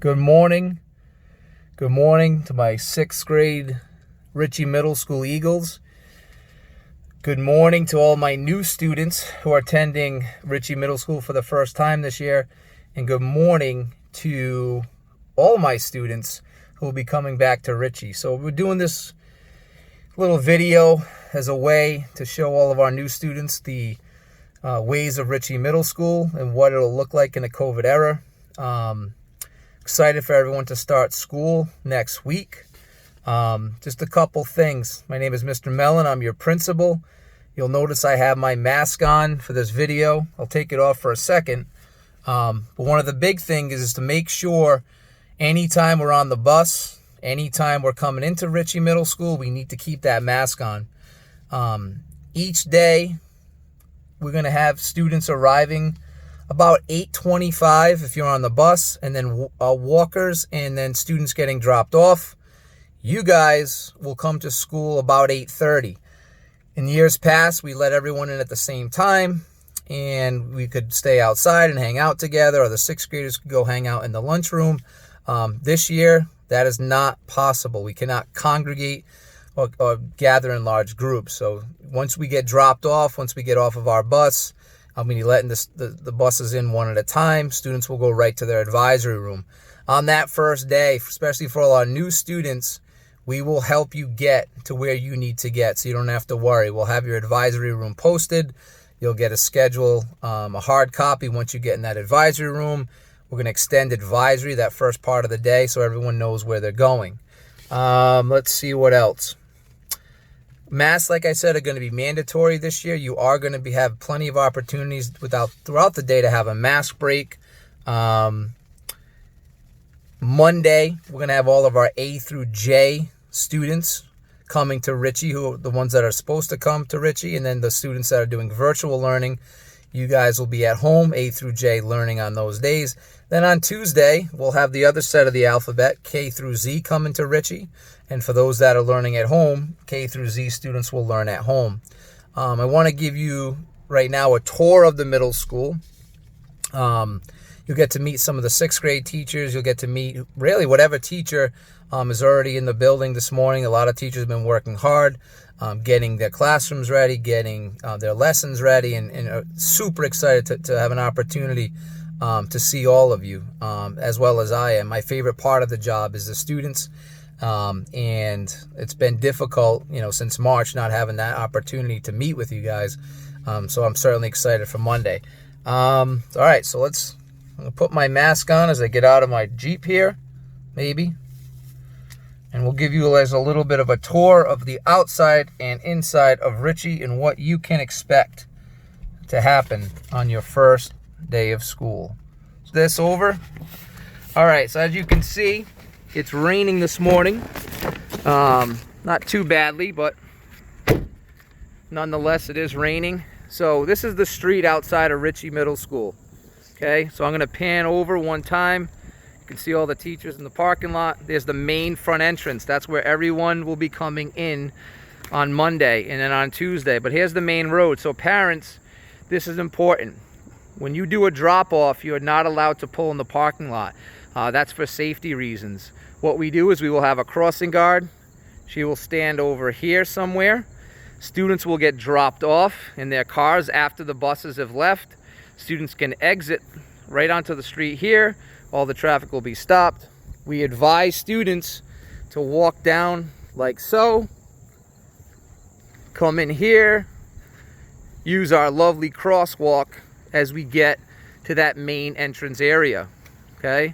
Good morning. Good morning to my 6th grade Ricci Middle School Eagles. Good morning to all my new students who are attending Ricci Middle School for the first time this year. And good morning to all my students who will be coming back to Ricci. So we're doing this little video as a way to show all of our new students the ways of Ricci Middle School and what it'll look like in the COVID era. Excited for everyone to start school next week. Just a couple things. My name is Mr. Mellon. I'm your principal. You'll notice I have my mask on for this video. I'll take it off for a second. But one of the big things is to make sure anytime we're on the bus, anytime we're coming into Ricci Middle School, we need to keep that mask on. Each day, we're going to have students arriving about 8:25 if you're on the bus, and then walkers, and then students getting dropped off. You guys will come to school about 8:30. In years past, we let everyone in at the same time, and we could stay outside and hang out together, or the 6th graders could go hang out in the lunchroom. This year, that is not possible. We cannot congregate or gather in large groups. So once we get dropped off, once we get off of our bus, I'm going to be letting the buses in one at a time. Students will go right to their advisory room. On that first day, especially for all our new students, we will help you get to where you need to get, so you don't have to worry. We'll have your advisory room posted. You'll get a schedule, a hard copy once you get in that advisory room. We're going to extend advisory that first part of the day so everyone knows where they're going. Let's see what else. Masks, like I said, are going to be mandatory this year. You are going to have plenty of opportunities throughout the day to have a mask break. Monday, we're going to have all of our A through J students coming to Ricci, who are the ones that are supposed to come to Ricci, and then the students that are doing virtual learning. You guys will be at home, A through J, learning on those days. Then on Tuesday, we'll have the other set of the alphabet, K through Z, coming to Ricci. And for those that are learning at home, K through Z students will learn at home. I want to give you right now a tour of the middle school. You'll get to meet some of the 6th grade teachers. You'll get to meet really whatever teacher is already in the building this morning. A lot of teachers have been working hard, getting their classrooms ready, getting their lessons ready, and super excited to have an opportunity to see all of you, as well as I am. My favorite part of the job is the students. And it's been difficult, since March, not having that opportunity to meet with you guys. So I'm certainly excited for Monday. All right, so I'm going to put my mask on as I get out of my Jeep here, maybe. And we'll give you a little bit of a tour of the outside and inside of Ricci and what you can expect to happen on your first day of school. Is this over? All right, so as you can see, it's raining this morning. Not too badly, but nonetheless, it is raining. So this is the street outside of Ricci Middle School. Okay, so I'm going to pan over one time. You can see all the teachers in the parking lot. There's the main front entrance. That's where everyone will be coming in on Monday and then on Tuesday. But here's the main road. So parents, this is important. When you do a drop-off, you're not allowed to pull in the parking lot. That's for safety reasons. What we do is we will have a crossing guard. She will stand over here somewhere. Students will get dropped off in their cars after the buses have left. Students can exit right onto the street here. All the traffic will be stopped. We advise students to walk down like so. Come in here. Use our lovely crosswalk as we get to that main entrance area. Okay?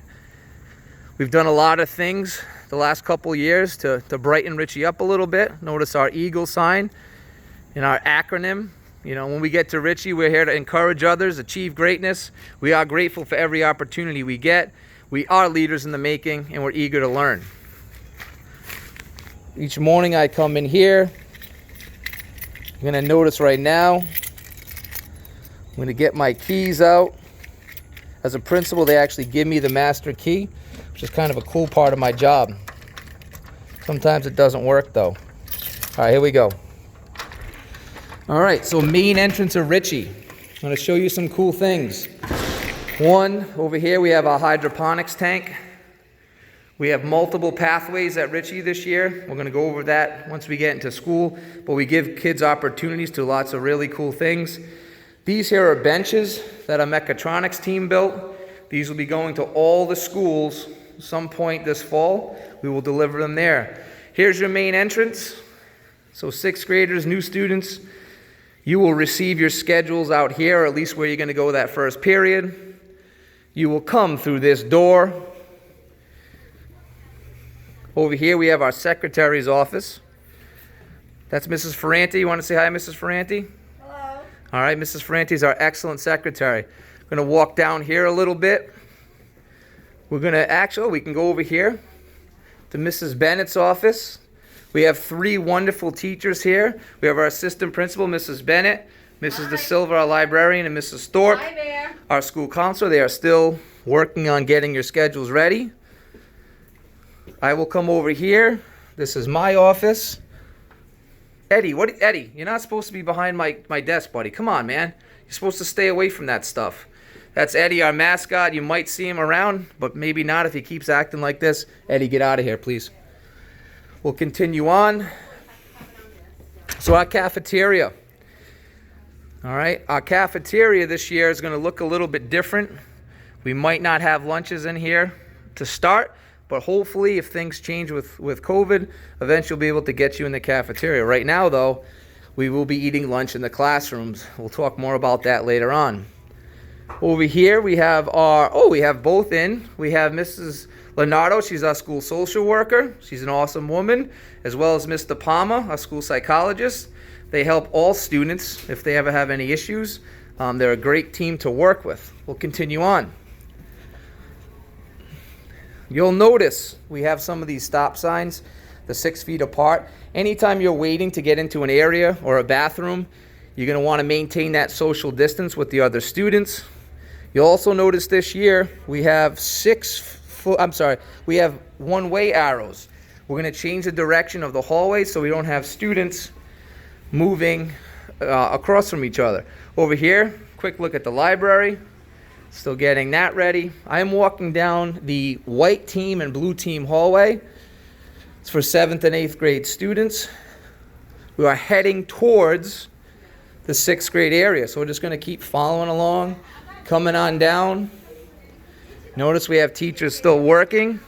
We've done a lot of things the last couple years to brighten Ricci up a little bit. Notice our eagle sign and our acronym. When we get to Ricci, we're here to encourage others, achieve greatness. We are grateful for every opportunity we get. We are leaders in the making, and we're eager to learn. Each morning I come in here. You're going to notice right now, I'm going to get my keys out. As a principal, they actually give me the master key, which is kind of a cool part of my job. Sometimes it doesn't work though. All right, here we go. All right, so main entrance of Ricci. I'm going to show you some cool things. One, over here we have our hydroponics tank. We have multiple pathways at Ricci this year. We're going to go over that once we get into school, but we give kids opportunities to lots of really cool things. These here are benches that our mechatronics team built. These will be going to all the schools some point this fall. We will deliver them there. Here's your main entrance. So 6th graders, new students, you will receive your schedules out here, or at least where you're going to go that first period. You will come through this door. Over here we have our secretary's office. That's Mrs. Ferranti. You want to say hi, Mrs. Ferranti? Hello. All right, Mrs. Ferranti is our excellent secretary. We're going to walk down here a little bit. We're going to we can go over here to Mrs. Bennett's office. We have 3 wonderful teachers here. We have our assistant principal, Mrs. Bennett, Mrs. De Silva, our librarian, and Mrs. Thorpe, Hi there. our school counselor. They are still working on getting your schedules ready. I will come over here. This is my office. Eddie, Eddie, you're not supposed to be behind my desk, buddy. Come on, man. You're supposed to stay away from that stuff. That's Eddie, our mascot. You might see him around, but maybe not if he keeps acting like this. Eddie, get out of here, please. We'll continue on. So our cafeteria. All right, our cafeteria this year is going to look a little bit different. We might not have lunches in here to start, but hopefully if things change with COVID, eventually we'll be able to get you in the cafeteria. Right now, though, we will be eating lunch in the classrooms. We'll talk more about that later on. Over here we have we have both in. We have Mrs. Leonardo, she's our school social worker. She's an awesome woman, as well as Mr. Palma, our school psychologist. They help all students if they ever have any issues. They're a great team to work with. We'll continue on. You'll notice we have some of these stop signs, the 6 feet apart. Anytime you're waiting to get into an area or a bathroom, you're going to want to maintain that social distance with the other students. You'll also notice this year we have we have one-way arrows. We're going to change the direction of the hallway so we don't have students moving across from each other. Over here, quick look at the library. Still getting that ready. I'm walking down the white team and blue team hallway. It's for 7th and 8th grade students. We are heading towards the 6th grade area. So we're just going to keep following along, coming on down. Notice we have teachers still working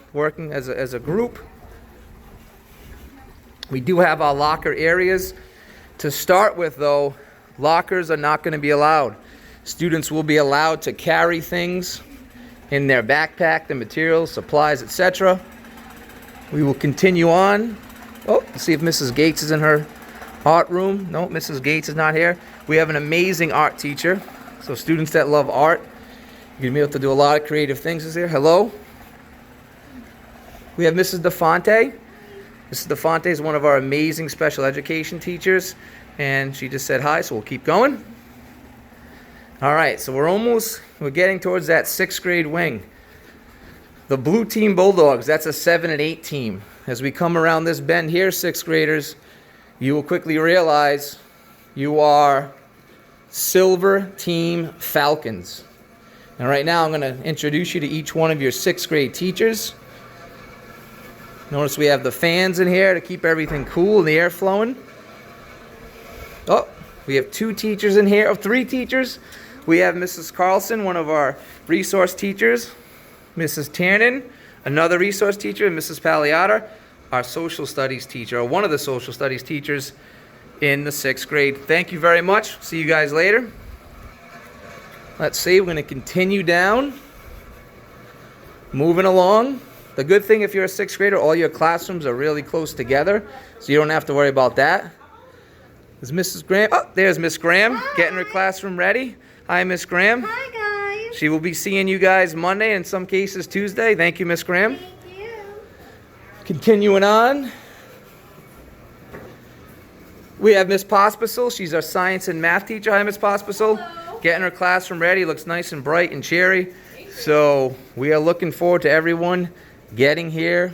as a group. We do have our locker areas. To start with, though, lockers are not going to be allowed. Students will be allowed to carry things in their backpack, the materials, supplies, etc. We will continue on. Oh, let's see if Mrs. Gates is in her art room. No, Mrs. Gates is not here. We have an amazing art teacher. So students that love art, you're going to be able to do a lot of creative things is here. Hello. We have Mrs. DeFonte. Mrs. DeFonte is one of our amazing special education teachers, and she just said hi, so we'll keep going. All right, so we're getting towards that 6th grade wing. The blue team Bulldogs, that's a 7 and 8 team. As we come around this bend here, 6th graders, you will quickly realize you are Silver Team Falcons. And right now I'm going to introduce you to each one of your 6th grade teachers. Notice we have the fans in here to keep everything cool and the air flowing. Oh, we have 2 teachers in here, 3 teachers. We have Mrs. Carlson, one of our resource teachers, Mrs. Tiernan, another resource teacher, and Mrs. Pagliata, our social studies teacher, or one of the social studies teachers in the 6th grade. Thank you very much. See you guys later. Let's see, we're going to continue down, moving along. The good thing if you're a 6th grader, all your classrooms are really close together, so you don't have to worry about that. There's Mrs. Graham. Oh, there's Miss Graham. Hi. Getting her classroom ready. Hi, Miss Graham. Hi, guys. She will be seeing you guys Monday, in some cases Tuesday. Thank you, Miss Graham. Thank you. Continuing on. We have Miss Pospisil. She's our science and math teacher. Hi, Miss Pospisil. Hello. Getting her classroom ready. Looks nice and bright and cheery. So we are looking forward to everyone getting here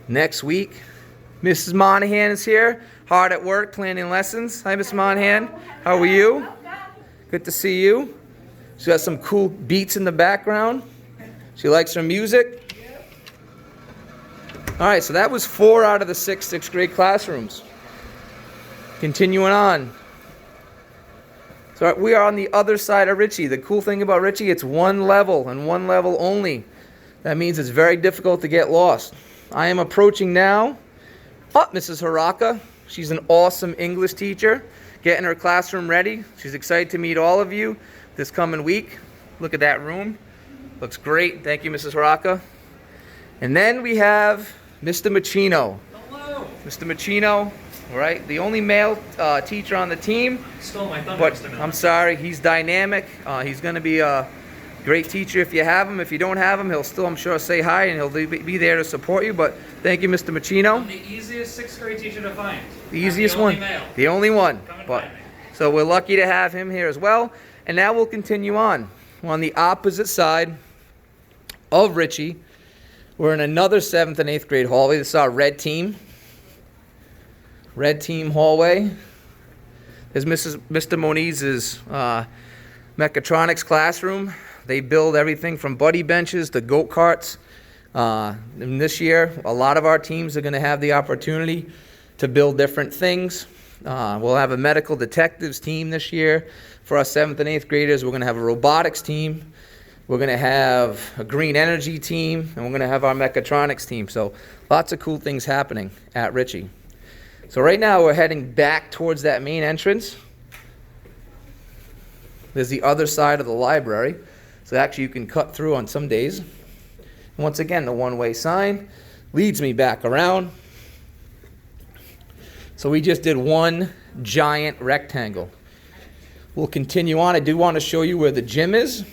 next week. Mrs. Monahan is here. Hard at work planning lessons. Hi, Miss Monahan. How are you? Good to see you. She's got some cool beats in the background. She likes her music. All right, so that was 4 out of the 6 sixth grade classrooms. Continuing on. So we are on the other side of Ricci. The cool thing about Ricci, it's one level and one level only. That means it's very difficult to get lost. I am approaching now. Oh, Mrs. Haraka. She's an awesome English teacher, getting her classroom ready. She's excited to meet all of you this coming week. Look at that room. Looks great. Thank you, Mrs. Haraka. And then we have Mr. Machino. Hello. Mr. Machino, all right, the only male teacher on the team. Stole my thunder, But Mr. Miller. I'm sorry, he's dynamic. He's going to be a great teacher if you have him. If you don't have him, he'll still, I'm sure, say hi and he'll be there to support you. But thank you, Mr. Machino. I'm the easiest sixth grade teacher to find. The easiest I'm the one. only male. The only one. Come and But find me. so we're lucky to have him here as well. And now we'll continue on. We're on the opposite side of Ricci. We're in another 7th and 8th grade hallway. This is our red team. Red team hallway. There's Mr. Moniz's mechatronics classroom. They build everything from buddy benches to go-karts. And this year, a lot of our teams are going to have the opportunity to build different things. We'll have a medical detectives team this year for our 7th and 8th graders. We're going to have a robotics team. We're going to have a green energy team, and we're going to have our mechatronics team. So lots of cool things happening at Ricci. So right now we're heading back towards that main entrance. There's the other side of the library. So actually you can cut through on some days. And once again, the one-way sign leads me back around. So we just did one giant rectangle. We'll continue on. I do want to show you where the gym is.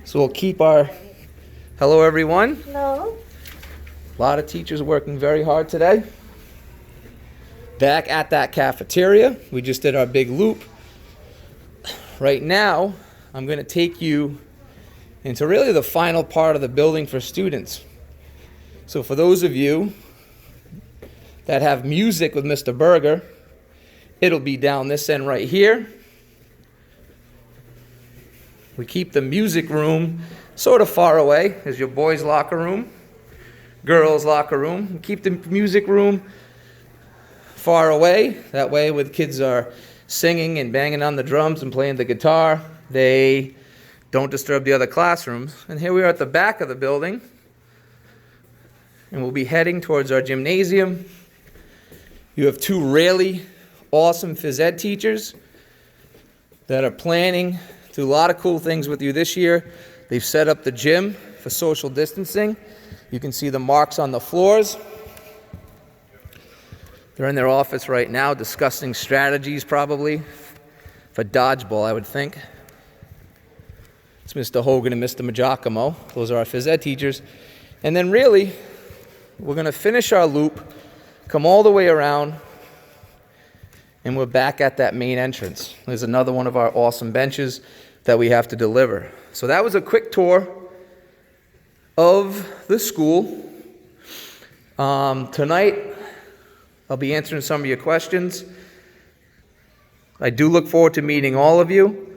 So we'll keep our... Hello, everyone. Hello. A lot of teachers working very hard today. Back at that cafeteria. We just did our big loop. Right now, I'm going to take you into really the final part of the building for students. So for those of you that have music with Mr. Berger, it'll be down this end right here. We keep the music room sort of far away. There's your boys' locker room, girls' locker room. We keep the music room far away. That way when kids are singing and banging on the drums and playing the guitar, they don't disturb the other classrooms. And here we are at the back of the building. And we'll be heading towards our gymnasium. You have 2 really awesome phys ed teachers that are planning to do a lot of cool things with you this year. They've set up the gym for social distancing. You can see the marks on the floors. They're in their office right now discussing strategies probably for dodgeball, I would think. It's Mr. Hogan and Mr. Magiacomo. Those are our phys ed teachers. And then really, we're going to finish our loop, come all the way around, and we're back at that main entrance. There's another one of our awesome benches that we have to deliver. So that was a quick tour of the school. Tonight, I'll be answering some of your questions. I do look forward to meeting all of you.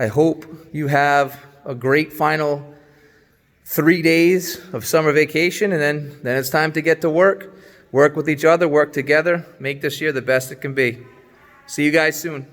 I hope you have a great final 3 days of summer vacation, and then it's time to get to work with each other, work together, make this year the best it can be. See you guys soon.